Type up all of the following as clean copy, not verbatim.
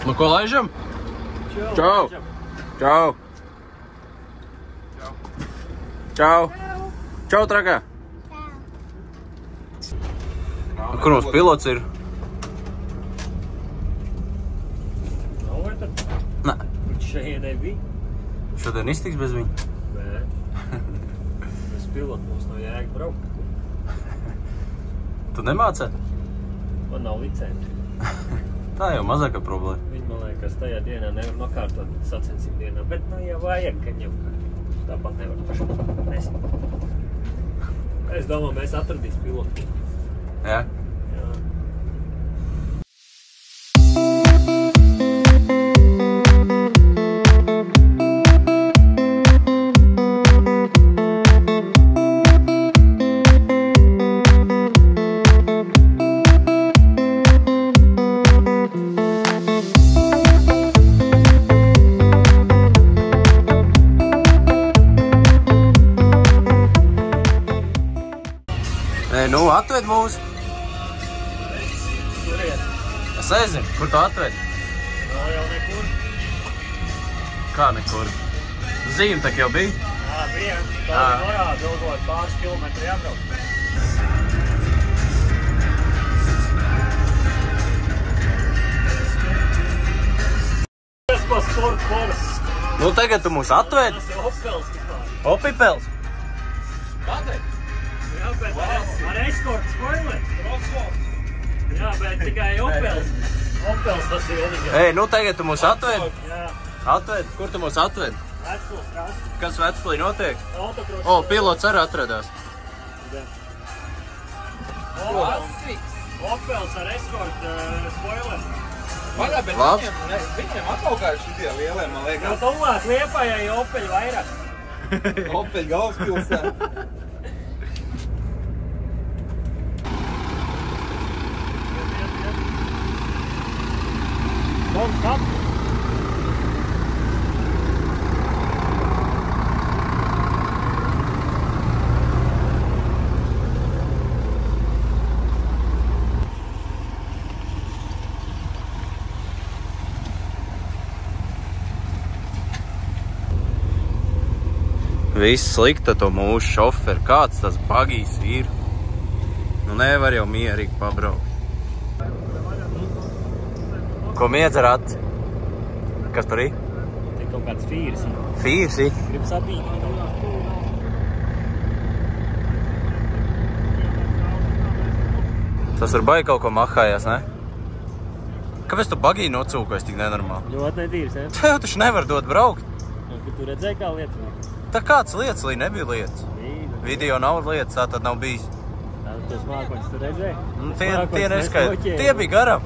Nu, ko laižam? Čau! Čau! Čau! Čau, trakā! Kur mums pilots ir? Nav vai tad? Nē. Viņš šajienai bija? Šodien iztiks bez viņa? Nē. Bez pilota mums nav jēga braukt. Tu nemācē? Man nav licenci. Tā jau mazākā problēma. Viņi, man liekas, tajā dienā nevar nokārtot sacensību dienā, bet nu jau vajag, ka jau tāpat nevar pašam nest. Es domāju, mēs atradīs pilotu. Jā? Jā. Nu, atved mūs. Turiet. Es nezinu, kur tu atved? Nav jau nekur. Kā nekur? Zīme tak jau bija? Jā, bija. Tā norāda ilgot pāris kilometri jābrauc. Tas pa sporta polis. Nu, tagad tu mūs atved? Tas ir Opels vispār. Opipels? Kādēļ? Jā, bet ar eskortu spoiler. Jā, bet tikai Opels. Opels tas ir vienīgais. Ei, nu tagad tu mūs atved? Jā. Atved? Kur tu mūs atved? Vecpils krāsa. Kas Vecpilī notiek? Autokross. O, pilots arī atradās. Opels ar eskortu spoiler. Vaļā, bet Labs. viņiem atlaukāju šitie lielie, man Jau liekas. tuvāk Liepājai Opeļi vairāk. Opeļ galvaspilsē. Kam? Viss slikta to mūsu šoferi. Kāds tas bagijs ir? Nu nevar jau mierīgi pabraukt. Ko miedz ar aci? Kas tur ir? Te kaut kāds fīrs. Fīrs ir? Grib sapīt. Tas var baigi kaut ko mahājās, ne? Kāpēc tu bagiju nocūkojies tik nenormāli? Ļoti netīrs, ja? Tev taču nevar dot braukt. Kad tu redzēji kā lietas? Tā kāds lietas, lai nebija lietas. Video nav lietas, tā tad nav bijis. Tos mākoņus tu redzēji? Tie neskaidri. Tie bija garam.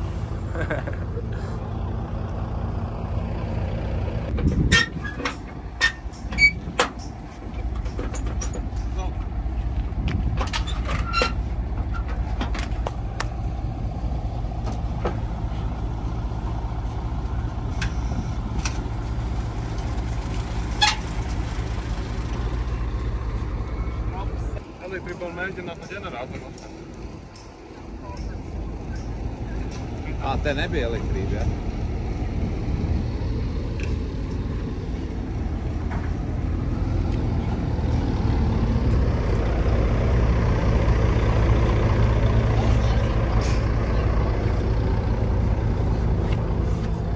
Elektrība un mēģināt no ģeneratoru. Te nebija elektrība, jā?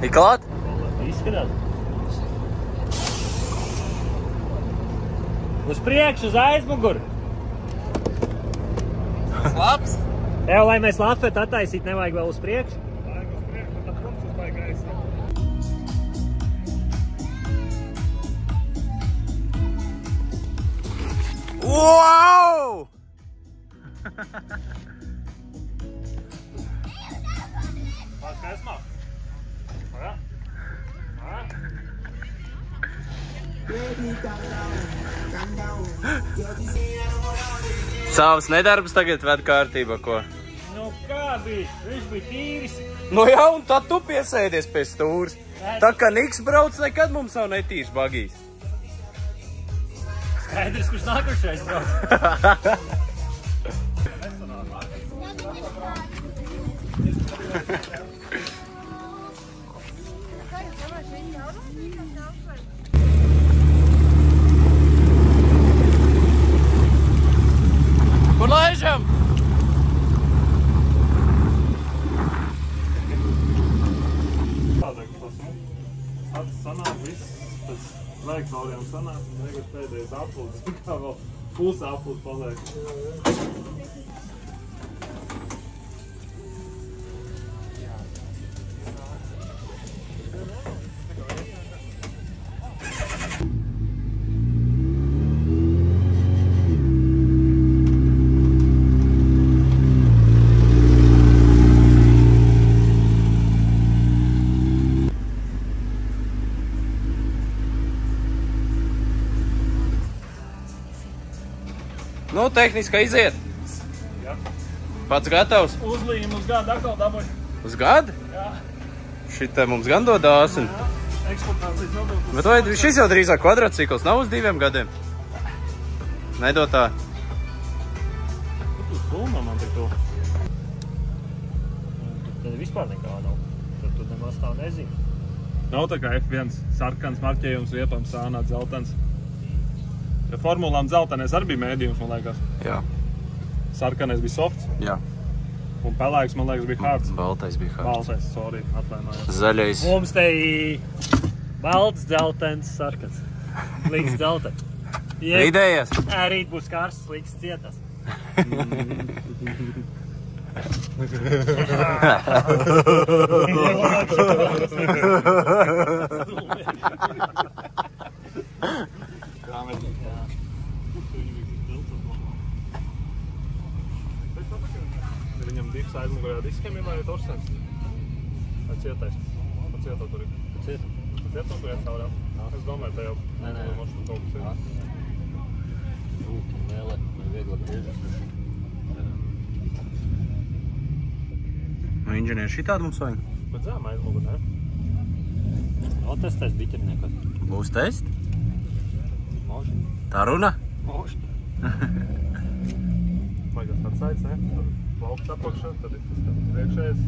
Ir klāt? Izskatās. Uz priekšu, uz aizmuguru. Labs? Tev, lai mēs lafetu attaisīt, nevajag vēl uz priekšu. Vajag uz priekšu, tad kursus vajag gaisa. Wow! Pats gaismā. Jā. Savs nedarbs tagad ved kārtībā, ko? Nu kā bija? Viņš bija tīris. Nu jā, un tad tu piesēdies pie stūras. Tā kā Niks brauc, nekad mums nav netīrs bagijs. Skaidrs, kurš nākušais brauc. Kur laižam? Tādāk tas sanāk viss, tas trajektorijām sanāk, un tagad pēdējais applūds, kā vēl pusi applūds paliek. Nu, tehniski iziet. Jā. Pats gatavs? Uzlījumu uz gadu atkal dabūju. Uz gadu? Jā. Šitā mums gan dod āsini. Jā. Eksportēt līdz nodoklis. Bet vai šis jau drīzāk kvadrātcikls nav uz 2 gadiem? Nedod tā. Tu filmā man tik to. Tad vispār nekā nav. Tad tu nemaz tā nezini. Nav tā kā F1 sarkans marķējums, viepam sānā dzeltens. Ja formulām dzeltenais arī bija mēdījums, man liekas. Jā. Sarkanais bija softs, Jā. un pelēks, man liekas, bija hards. Baltais bija hards. Baltais, sorry, atvainojos. Zaļais. Mums te balts, dzeltens, sarkans. Līdz dzeltens. Vidējais. Rīt būs karsts, līdz cietas. Viņam divs aizmugurējā diskiem ir vai torsens? Vai cietais? Pa cieto tur ir? Pa cieto tur iet caurā? Es domāju, te jau Nē. mošu kaut kas ir. Mēle, vai viegla griežas. Nu, inženieri šitādi mums vajag. Bet zēma aizmugur, ne? Notestēs biķerniekos. Būs test? Moši. Tā runa? Moši. Maigās tāds saids, ne? Tad plaukts apakšā, tad ir tas priekšējais.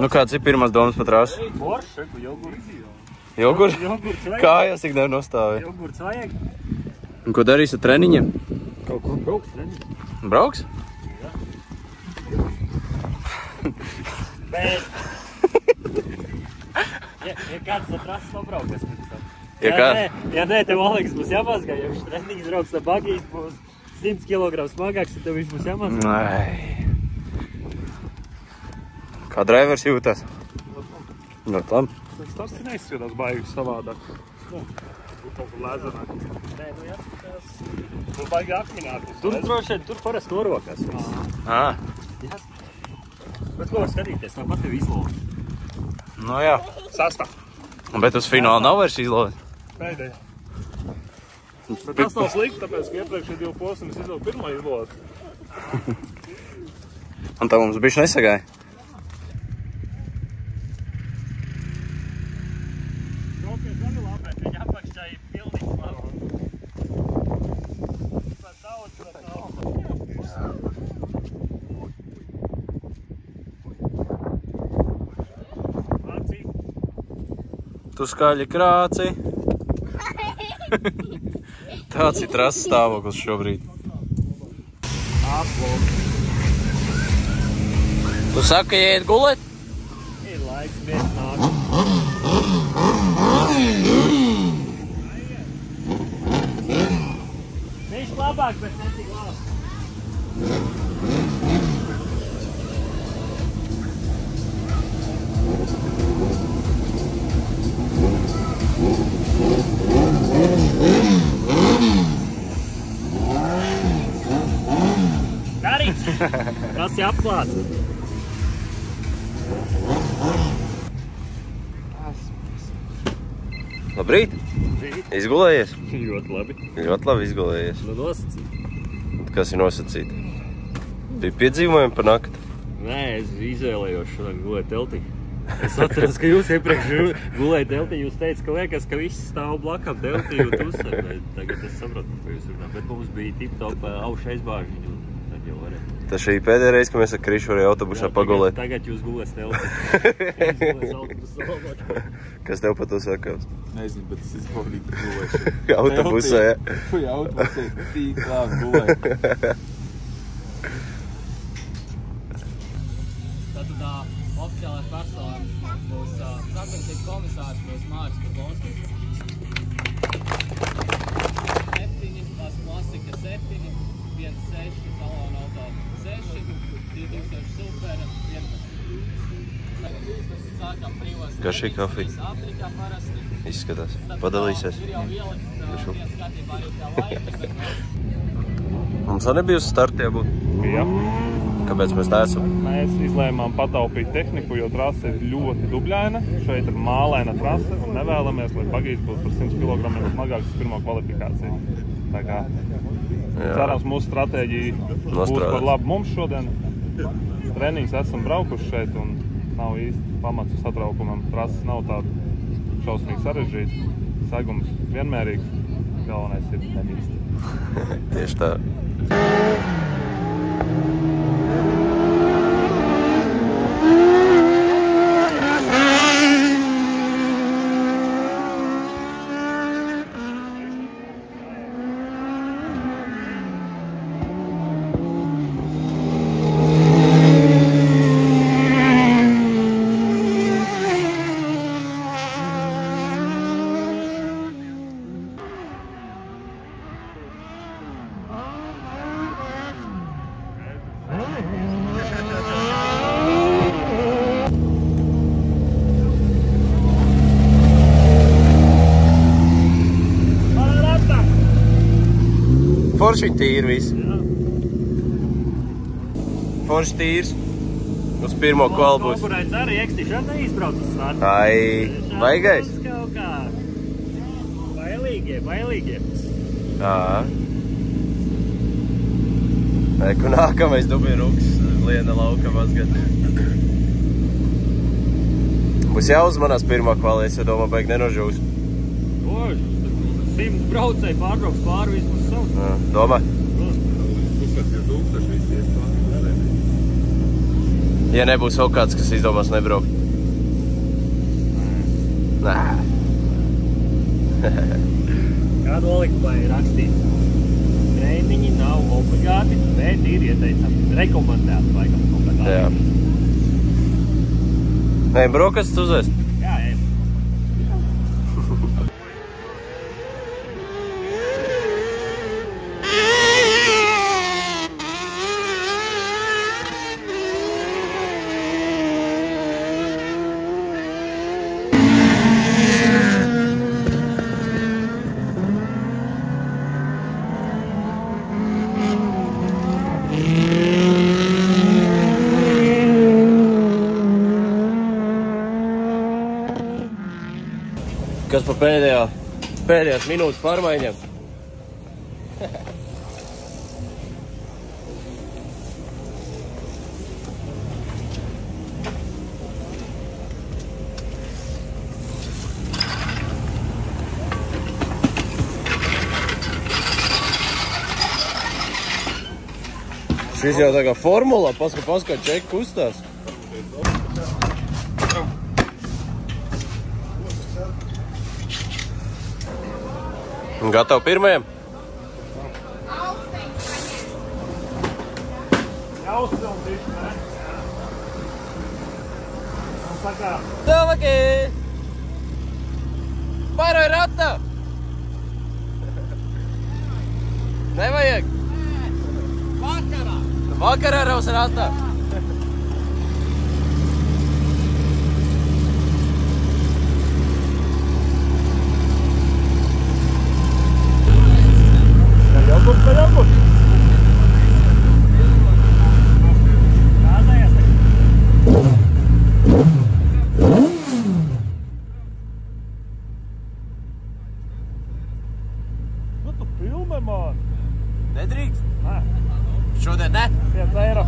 Nu, kāds ir pirmās domas par trāsu? Borši, jogurts. Jogurts? Jogurts vajag. Kājās tik nevar nostāvēt. Jogurts vajag. Un ko darīs ar treniņiem? Kaut kur brauks, treniņš. Brauks? Bet... Ja kāds no trases nobraukas pēc tam. Ja nē, tev Aleks būs jāmazgā, ja viņš treniņš brauks ar bagīti, būs 100 kg smagāks, tad tev viņš būs jāmazgā. Ai. Kā drivers jūtas? Ļoti labi. Tas neizskatās baigi savādāk. Tur kaut kur lēzenāk. Nē, nu jāskatās. Tur baigi akmināt. Tur droši vien, tur parasti norokās. Ā. Bet ko var skatīties, tāpat tev izlūk. Nu jā. Sastā. Bet uz fināla nav vairs izlūk. Pēdējā. Bet tas nav slikti, tāpēc, ka iepriekšēji 2 posmi es izlūku pirmo izlūku. Un tā mums bišķi nesagāja. Viņa apakšā ir pilnīgs labi. Pēc daudz. Vācī. Tu skaļi krāci. Tāds ir trases stāvoklis šobrīd. Tu saki, ka iet gulēt? Ir laiks, viens nāk. Viņš labāk, bet ne tik labi. Darīts! Tas ir apklāts. Labrīt! Izgulējies? Ļoti labi. Ļoti labi izgulējies. Nu nosacīt. Kas ir nosacīti? Bija piedzīvojumi par nakti? Nē, es izvēlējos šodien gulēt teltī. Es atceros, ka jūs iepriekš gulējat teltī, jūs teicat, ka liekas, ka visi stāv blakām teltī un uzsver. Tagad es saprotu, ko jūs runājat, bet mums bija tip-top auša aizbāžiņi un tad jau varēja. Tā šī pēdējā reize, ka mēs ar Krišu varēja autobusā pagulēt. Tagad jūs gulēs teltī. Es gulēs autobusā. Kas tev par to sakās? Nezinu, bet es izbaudīju gulēšanu. Autobusā, ja? Fui, autobusā, tīk labi gulēt. Tātad oficiālais personāls būs sacensību komisārs, būs Māris Kurbonskis. 7, tās klasika 7, 1.6, salona auto 6, 2000 super, 11. Sākam brīvos. Kā šī kafija? Afrikā parasti. Izskatās. Padalīsies. Ir jau ielikt viens kārtībā arī tā laika. Mums arī nebija uz starta jābūt. Jā. Kāpēc mēs neesam? Mēs izlēmām pataupīt tehniku, jo trase ir ļoti dubļaina. Šeit ir mālaina trase un nevēlamies, lai bagīts būtu par 100 kg smagāks pirmo kvalifikāciju. Tā kā cerams, mūsu stratēģija būs par labu mums šodien. Treniņus esam braukuši šeit un nav īsti pamats satraukumam. Trases nav tāda šausmīgi sarežģīts. Segums vienmērīgs. Galvenais ir nebīst. Tieši tā. Forši viņi tīri visi. Forši tīrs. Uz pirmo kvalu būs. Konkurēts arī ekstīši arī neizbrauc uz startu. Ai, baigais. Kaut kā. Bailīgie. Tā. Eku nākamais dubieruks liena lauka mazgad. Būs jāuzmanās pirmā kvala, es jau domā, baigi nenožūs. 100 braucēji pārbrauks pāri vismaz savu. Domā? Ja nebūs vēl kāds, kas izdomās nebraukt. Nē. Kādu olikumā ir rakstīts? Treniņi nav obligāti, bet ir ieteicami. Rekomendēti laikam kaut kā tā. Jā. Nē, brokastis uzvest? Jā, ejam. Kas pa pēdējās minūtes pārmaiņām? Šis jau tā kā formula, paska čeki kustās. Gatavi pirmajam? Jāuzsiltīši, ne? Un sakā. Davaki! Pāroj rata! Nevajag? Vakarā! Vakarā raus rata! Jābūt! Gāzējās tagad. Nu tu filmē, man! Nedrīkst? Nē, Šodien ne? 5 eiro.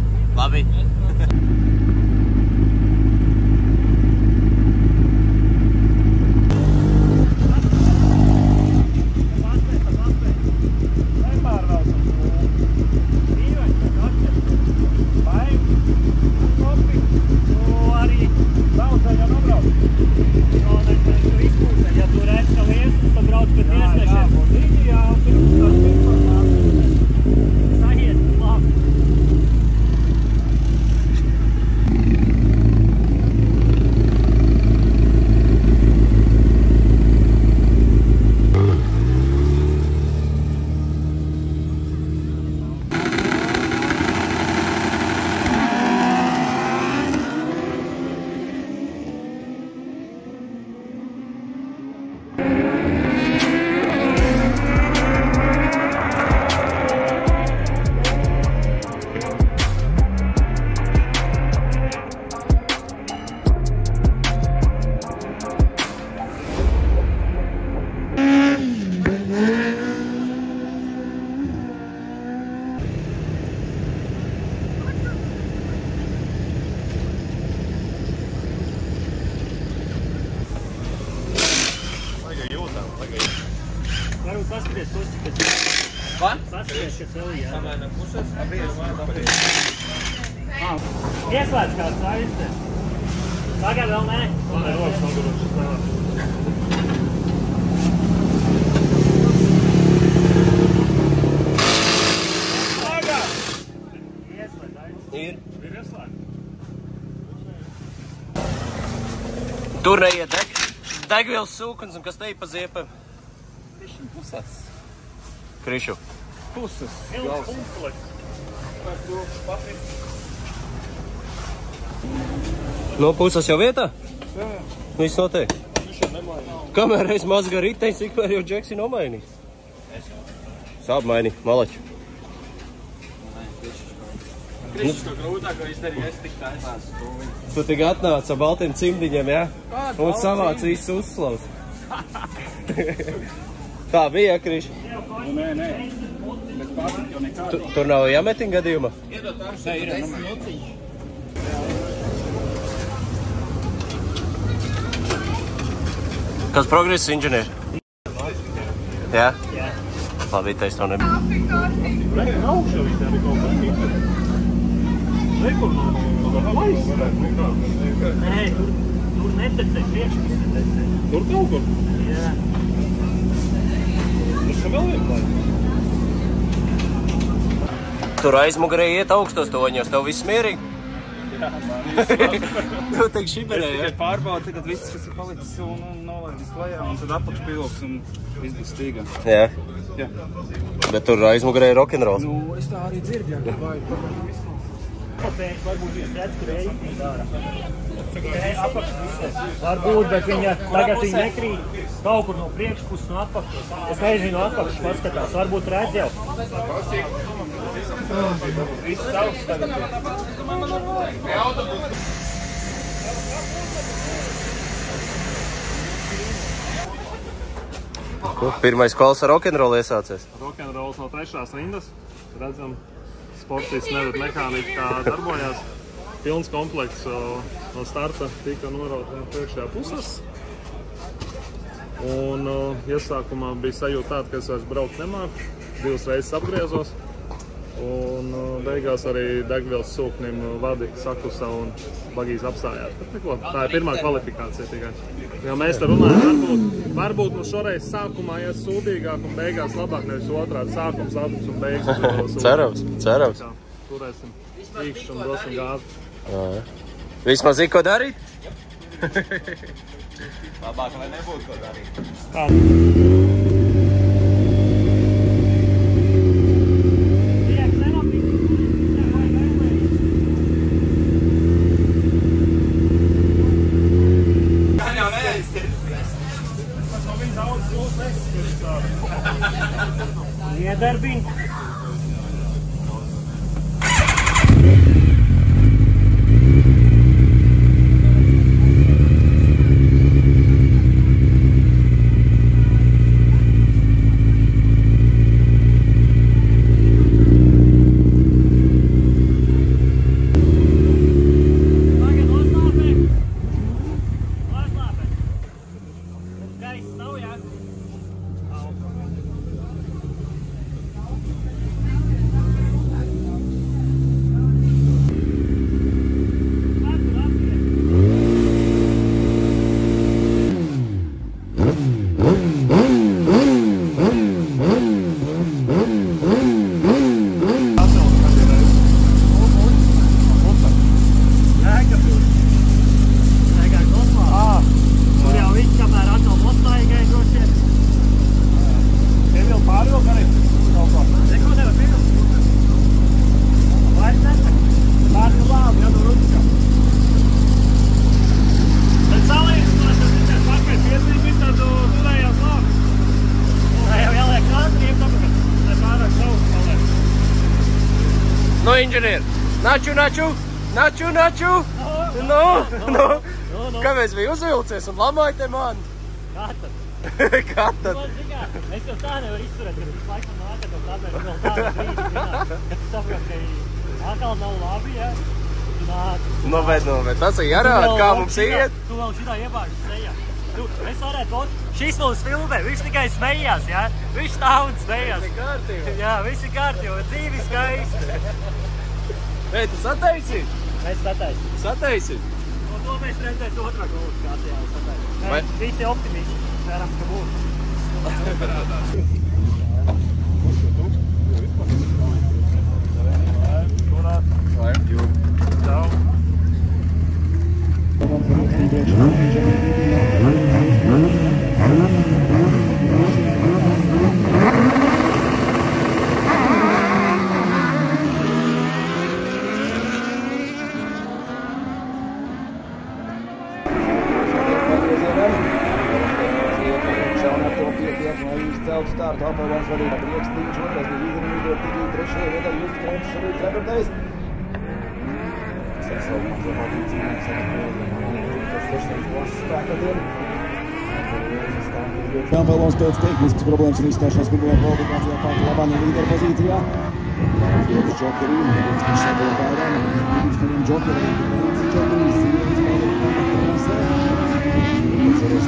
Varbūt paskaties, tos, cik tas ir. Va? Paskaties, kas vēl jā. Samēna puses. Apriet. Ieslēdz kāds aizties. Tagad vēl nē. Man ir rokas nogurušas vēl. Tagad! Ieslēdz aizties. Ir. Ir ieslēgt. Tur neiet degvielas sūkums un kas te ir pa ziepēm? Pusas. Krišu. Pusas. Ilgs komplekts. No puses jau vietā? Jā. Viss notiek. Viņš jau nemainīja. Kamēr reiz mazgā riteņs, tikmēr jau Džeksi nomainīja. Sāp maini, malači. Krišs to grūtāko izdarīja, es tik taisās. Tu tik atnāc ar baltiem cimdiņiem, jā? Un savāc visu uzslavs. Tā bija, Kriš? Nē. Bez pārāk jau nekādu. Tur nav jāmetina gadījumā? Iedot tā, šeit ir nociņš. Kas progress inženieri? Jā? Jā. Labi, taisa to nebija. Nē, augšā visā ir kaut kas cits. Nekur laist. Nē, tur netecē, priekšpus netecē. Tur kaut kur. Jā. Tur še vēl vien laist. Tur aizmugurē iet augstos toņos, tev viss mierīgi? Jā, man Tu teik šiberē, jā? tikai pārbaudu tagad viss, kas ir palicis un nolaidis lejā, un tad apakšpilks un viss būs stīgā. Jā. Jā. Bet tur aizmugurē ir rock'n'rolls. Nu, es tā arī dzirdēju, ka vajag kaut viss. Kāpēc varbūt jūs redz, kur reizī dara? Varbūt, bet tagad viņa nekrīt kaut kur no priekšpuses, no apakšas. Es nezinu, no apakšas paskatās, varbūt redz jau. Viss savs tagad. Pirmais kols ar rock'n'roll iesācies. Rock'n'rolls no 3. rindas. Redzam, sportists nevar mehānika kā darbojās. Pilns komplekts no starta tika norauts no priekšējā puses. Un iesākumā bija sajūta tāda, ka es vairs braukt nemāku. 2 reizes apgriezos. Un beigās arī degvielas sūknim vadi sakusa un bagīs apstājās. Bet neko, tā ir pirmā kvalifikācija tikai. Jo mēs te runājam, varbūt nu šoreiz sākumā ies sūdīgāk un beigās labāk, nevis otrādi sākums, ātrums un beigas. Cerams. Turēsim īkšķi un dosim gāzi. Vismaz ir ko darīt? Labāk, lai nebūtu ko darīt. Iedarbini. No, inženieri! Naču! No! Kāpēc bija uzvilcies un lamāja te mani? Kā tad? Es jau tā nevaru izturēt, kad visu laikam nāk, ka tāpēc vēl tāda brīdi zināt, kad tu saprot, ka atkal nav labi, ja? Tu nāk. Noved. Tas ir jārāda, kā mums iet. Tu vēl šitā iebāžas sejā. Mēs varētu būt. Šis mums filmē, viņš tikai smējās, jā? Viņš stāv un smējās. Jā, viss ir kārtībā, dzīvi skaisti. Ei, tu sataisi? Mēs sataisim. Sataisi? Un to mēs redzēs otrā kvalifikācijā sataisim. Mēs visi optimisti. Cerams, ka būs. Čau. Startu apelvans vadīja prieks Tīņš, otrais bija Vīgani, uzdot Tīģī, trešajā vietā Justus Kremps, šorīt ceturtais. Sasaukums vadīja cīnīgs ar seštais klases spēkatiem. Apelvans pēc tehniskas problēmas un izstāšanās pirmajā kvalifikācijā pārta Labāņa līdera pozīcijā. Uzdotas Džokeri, Rīgsniņš sabila vairām, Rīgsniņiem Džokeri, Džokeri, Zīvīgs pārējā trasē. Ceros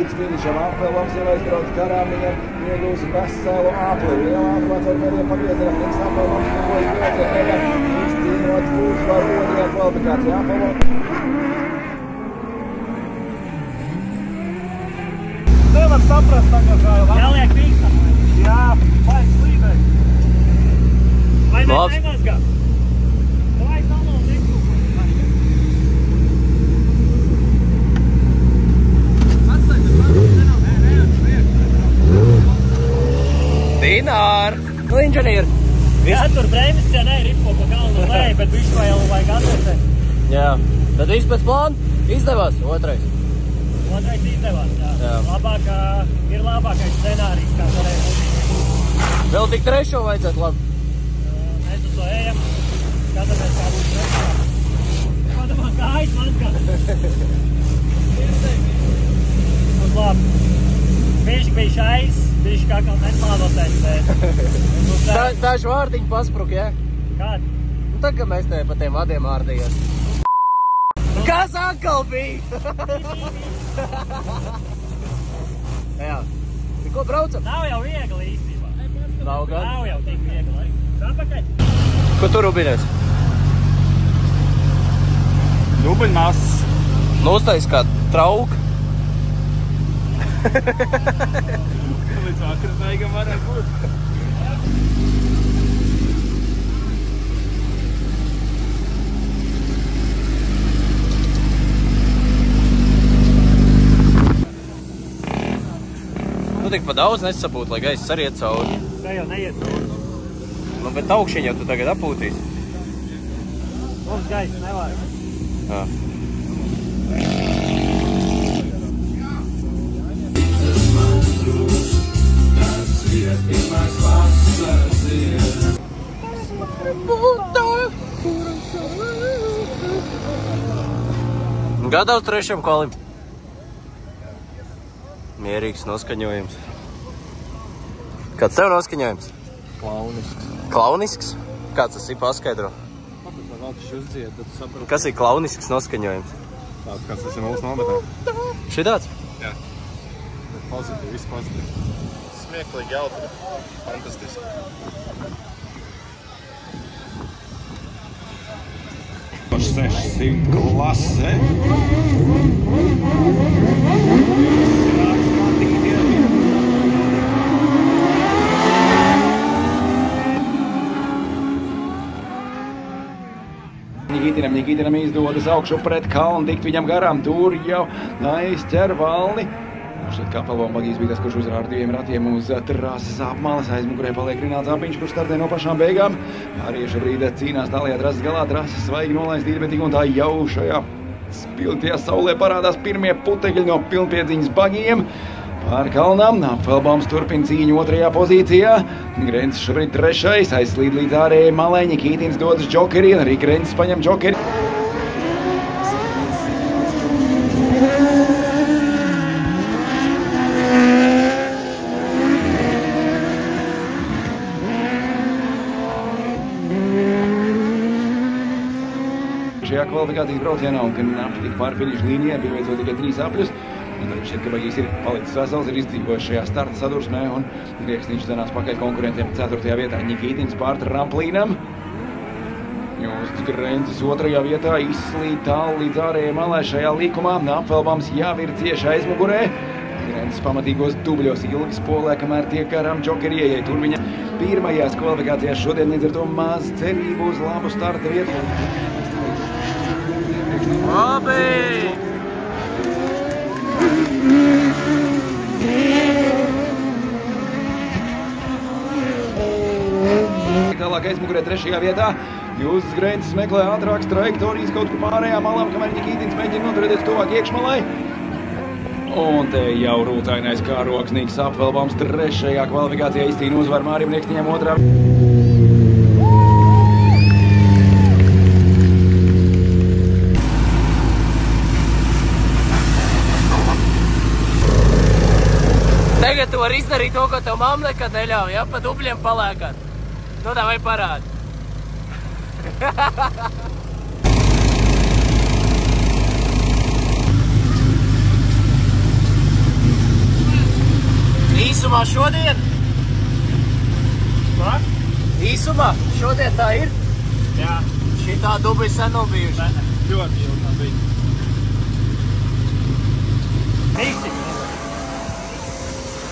līdz finišam apelvams, jau aizbrauc garām, viņam iegūs veselu apli. Liela ātrumāts ar mēriem pagriezerām, Niks apelvams, nekojas priecē, izcīnot uzvaru otrajā kvalifikācijā apelvams. Nevar saprast tagad, kā jau Jāliek pīkstā. Jā, vajag slīdēt. Vai mēs Labs. nemazgām? Vai salon nekūpē? Dinār! Nu, inženieri! Jā, tur brēmis, ja ne, ripo pa galnu lēj, bet visu vēl vajag atversēt. Jā, tad viss pēc plāna izdevās, otrais. Otrais izdevās, jā. Jā. Ir labākais scenārijs, kā varēja būt. Vēl tik trešo vajadzētu labi. Mēs uz to ejam, skatāmies, kā būs trešā. Padomā, kā aizmazgāt. Mums labi. Bišķi bija šais, bišķi kā kaut neslāvotēs. Daži vārtiņi paspruk, jā? Kādi? Nu, tad, kad mēs te pa tiem vadiem ārdījās. Kas atkal bija? Jā. Ko braucam? Nav jau viegli īstībā. Nav gan. Nav jau tik viegli. Atpakaļ. Ko tu rubinies? Dubiņmas. Nu, uztais kā trauka. Līdz vakarasnaigam varētu būt. Nu, tik pa daudz nesapūt, lai gaiss arī iet cauri. Tā jau neiet cauri. Nu, bet augšiņ jau tu tagad apūtīsi. Mums gaisa nevajag. Jā. Gatavs trešajam kvalim. Mierīgs noskaņojums. Kāds tev noskaņojums? Klaunisks. Klaunisks? Kāds tas ir, paskaidro? Kas ir klaunisks noskaņojums? Tāds, kāds tas ir mūsu nometnē. Šitāds? Jā. Pozitīvi, viss pozitīvi. Smieklīgi, jautri. Fantastiski. 600 klase. Nikitinam izdodas augšu pret kalnu, tikt viņam garām, tur jau aizķer valni. Šeit Kapelbaum bagīs bija tas, kurš uzrāda 2 ratiem uz trases apmales, aizmugurē paliek Rināts Apiņš, kurš startē no pašām beigām. Arī šobrīd cīnās tālajā trases galā, trases svaigi nolaist ir, bet tik un tā jau šajā spilgtajā saulē parādās pirmie putekļi no pilnpiedziņas bagiem. Pār kalnām Apfelbaums turpina cīņu 2. pozīcijā. Grencis šobrīd 3. aizslīd līdz ārējai malai. Nikītins dodas džokeri, arī Grencis paņem džokeri. Šajā kvalifikācijas braucienā un knapi tik pār finiša līnijā, pieveicot tikai 3 apļus. Šķiet, ka bagīs ir palicis vesels, ir izcīvojis šajā starta sadursmē un Rieksniņš cenās pakaļ konkurentiem 4. vietā. Nikītins pār tramplīnam. Justs Grencis 2. vietā izslīd tālu līdz ārējai malai šajā līkumā. Apfelbaums jau ir cieši aizmugurē. Grencis pamatīgos dubļos ilgi spolē, kamēr tiek garām džokeri ieej. Tur viņa pirmajās kvalifikācijās šodien līdz ar to maz cerību uz labu starta vietu. Labi! Tālāk aizmugurē 3. vietā. Justs Grencis meklē ātrākas trajektorijas kaut kur pārējām malām, kamēr Nikītins mēģina noturēties tuvāk iekšmalai. Un te jau rūtainais kā roksnīgs Apfelbaums 3. kvalifikācijā izcīna uzvaru Mārim Rieksniņam 2. Tagad tu vari izdarīt to, ko tev mamma nekad neļauj, ja? Pa dubļiem palēkāt. Nu, tā vai parādi. Īsumā šodien? Ko? Īsumā šodien tā ir? Jā. Šitā dubļi sen nav bijuši. Ļoti ilgi bija. Īsti.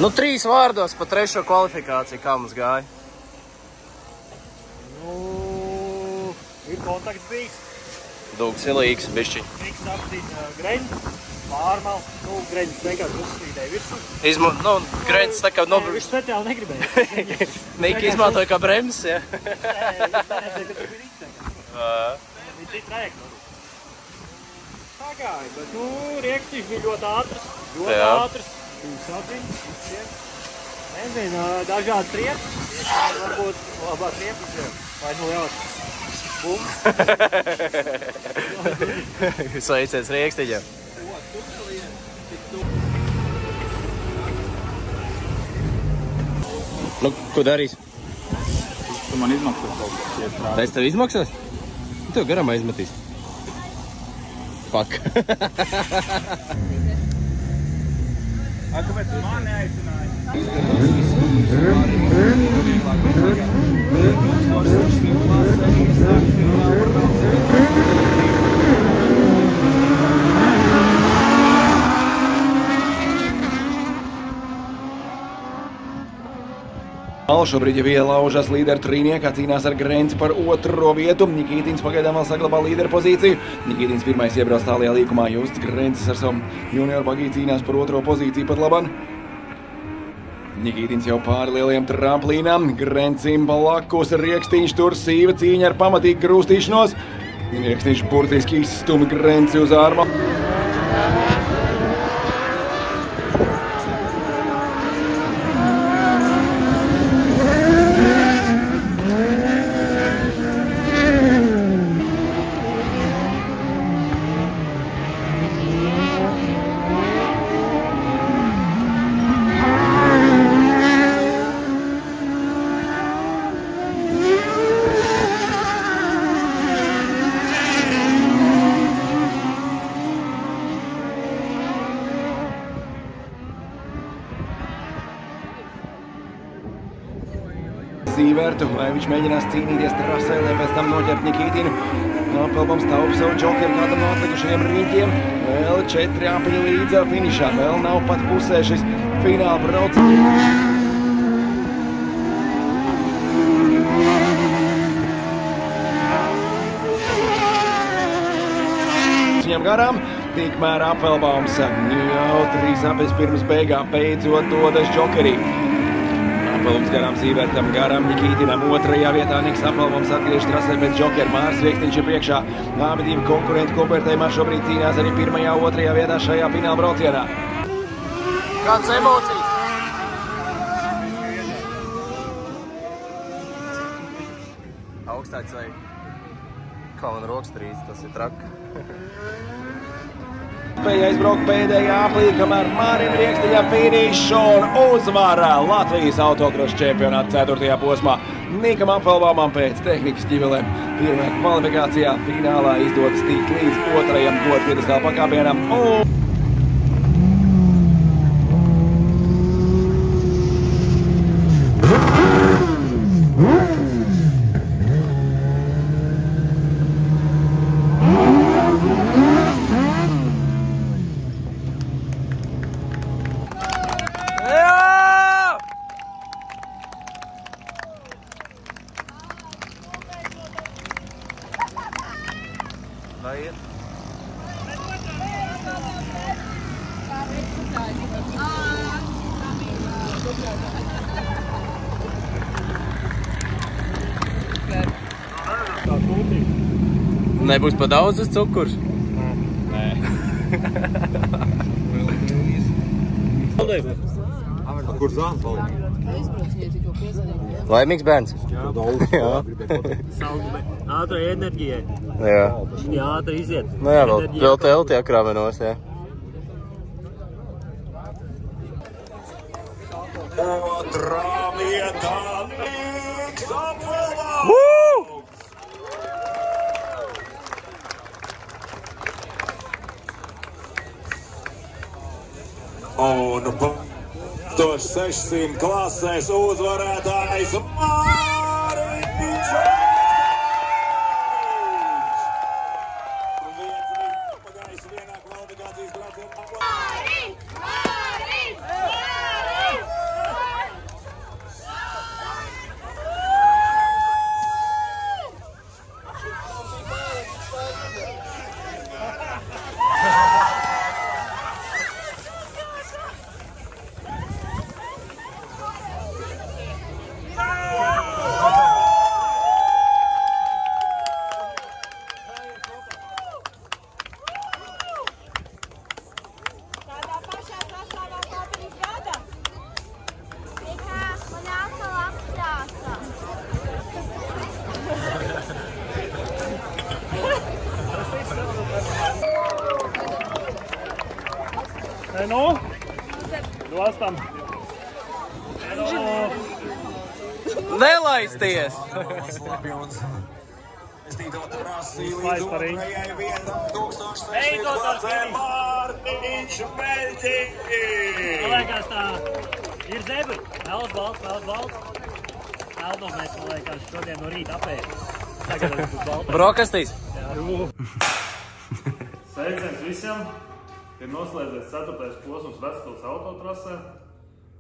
Nu, 3 vārdos pa 3. kvalifikāciju, kā mums gāja? Nu, ir kontakts bijis. Dūks ir līgs, bišķiņ. Miks apstīt Grencis, pārmal. Nu, Grencis vienkārši uzslīdēja virsmu. Nu, Grencis tā kā Viņš speciāli negribēja. Nika izmantoja kā bremzes, ja? Nē, viņš neredzēja, ka tur bija rīcēja. Viņš ir trajektori. Tā gāja, bet, nu, Rieksniņš bija ļoti ātrs. Ļoti ātrs. Nezinu, dažādi triepas, varbūt labāk triepas, vai nu jau bum. Sveiciens Rieksniņam. Nu, ko darīs? Tu man izmaksās kaut ko. Es tev izmaksās? Tev garam aizmetīs. Fuck. Kāpēc tu man neaicināji? Šobrīd jau ielaužas līderu trīniekā, cīnās ar Grenci par 2. vietu. Nikītins pagaidām vēl saglabā līderu pozīciju. Nikītins pirmais iebrauc tālajā līkumā. Justs Grencis ar savu junioru bagī cīnās par 2. pozīciju pat laban. Nikītins jau pāri lieliem tramplīnām. Grencim blakus Rieksniņš tur sīva cīņa ar pamatīgu grūstīšanos. Rieksniņš burtiski izstumi Grenci uz ārma. Zīvertu, vai viņš mēģinās cīnīties trasē, lai pēc tam noķert Nikītinu. Apelbams taupa savu džokeru kādam no atlikušajiem rīņķiem. Vēl 4 apiņi līdz finišā. Vēl nav pat pusē šis fināla brauciens. Viņam garām, tikmēr Apelbams jau 3 apiņas pirms beigām beidzot dodas džokerī. Apelbams garām Zīvertam, garām Nikītinam, 2. vietā Niks Apelbams atgriež trasē pēc džokera. Māris Rieksniņš ir priekšā. Abi divi konkurenti kopvērtējumā šobrīd cīnās arī 1. un 2. vietā šajā fināla braucienā. Kādas emocijas? Augstāks vai kā man rokas trīs, tas ir traki. Spēja aizbraukt pēdējā aplī, kamēr Mārim Rieksniņam finišu un uzvara Latvijas autokrosa čempionāta 4. posmā. Nikam Apelbamam pēc tehnikas ķivelēm 1. kvalifikācijā finālā izdodas tikt līdz 2. godpiedestāla pakāpienam. Nebūs pa daudz uz cukurs? Nē. Kur zāns palika? Laimīgs bērns? Jā. Ātrai enerģijai. Jā. Jā, ātri iziet. Nu jā, vēl telti akrāmenos, jā. Otrā vietā Niks Apelbams! Un 1600 klasēs uzvarētājs Māris Pagājis vienā kvalifikācijas braucienā. Nu, dostam. Nelaisties! Laiz par riņu. Beidzot ar finišu. Mārtiņš Beļķīgi! Man liekas tā, ir zebri. Melns balts. Melno mēs, man liekas, šodien no rīta apēd. Tagad būs baltais. Brokastīs! Sveiciens visiem! Ir noslēdzies 4. posms Vecpils autotrasē.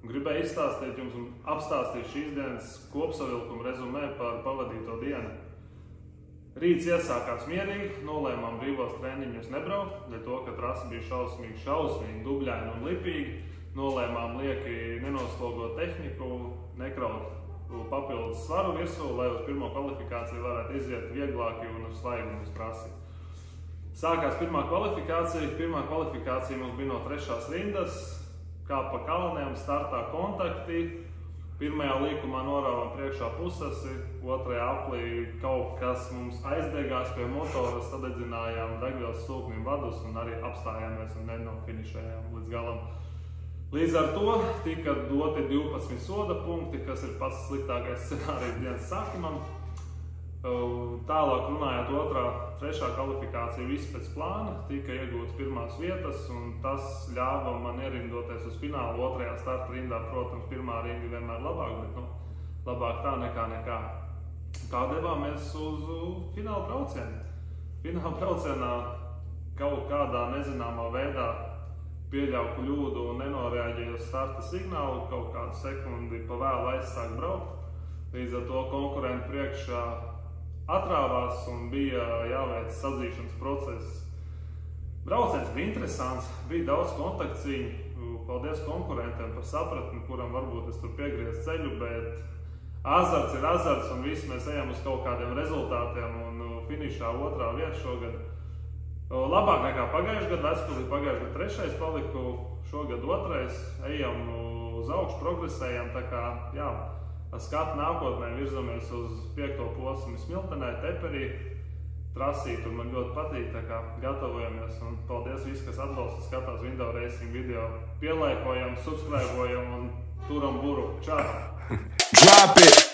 Gribēju izstāstīt jums un apstāstīt šīs dienas kopsavilkumu rezumē par pavadīto dienu. Rīts iesākās mierīgi, nolēmām brīvos treniņus nebraukt, dēļ to, ka trasa bija šausmīgi, dubļaina un lipīgi. Nolēmām lieki nenoslogot tehniku, nekraut papildus svaru virsū, lai uz pirmo kvalifikāciju varētu iziet vieglāki un ar svaigumu uz trasi. Sākās pirmā kvalifikācija mums bija no 3. rindas, kā pa kalniem, startā kontakti. Pirmajā līkumā norāvām priekšā pusesi, 2. aplī kaut kas mums aizdegās pie motora, sadedzinājām degvielas sūknim vadus un arī apstājāmies un nenofinišējām līdz galam. Līdz ar to tika doti 12 soda punkti, kas ir pats sliktākais scenārijs dienas sākumam. Tālāk runājot 2., 3. kvalifikācija viss pēc plāna, tika iegūts pirmās vietas un tas ļāva man ierindoties uz finālu 2. starta rindā. Protams, pirmā rinda vienmēr labāk, bet labāk tā nekā nekā. Tā devāmies uz fināla braucienu. Fināla braucienā kaut kādā nezināmā veidā pieļauju kļūdu un nenorēģēju uz starta signālu, kaut kādu sekundi pa vēlu aizsāk braukt. Līdz ar to konkurenti priekšā atrāvās un bija jāveic sadzīšanas process. Brauciens bija interesants, bija daudz kontaktcīņu. Paldies konkurentiem par sapratni, kuram varbūt es tur piegriez ceļu, bet azarts ir azarts un visi mēs ejam uz kaut kādiem rezultātiem un finišā 2. vieta šogad. Labāk nekā pagājušajā gadā, Vecpilī pagājušajā gadā 3. paliku, šogad 2. ejam uz augšu, progresējam, tā kā, jā, skatu nākotnē virzamies uz 5. posmu Smiltenē, Teperī. Trasī tur man ļoti patīk, tā kā gatavojamies un paldies visi, kas atbalsta, skatās Window Racing video. Pielaikojam, subscribojam un turam buru. Čau! Drop it!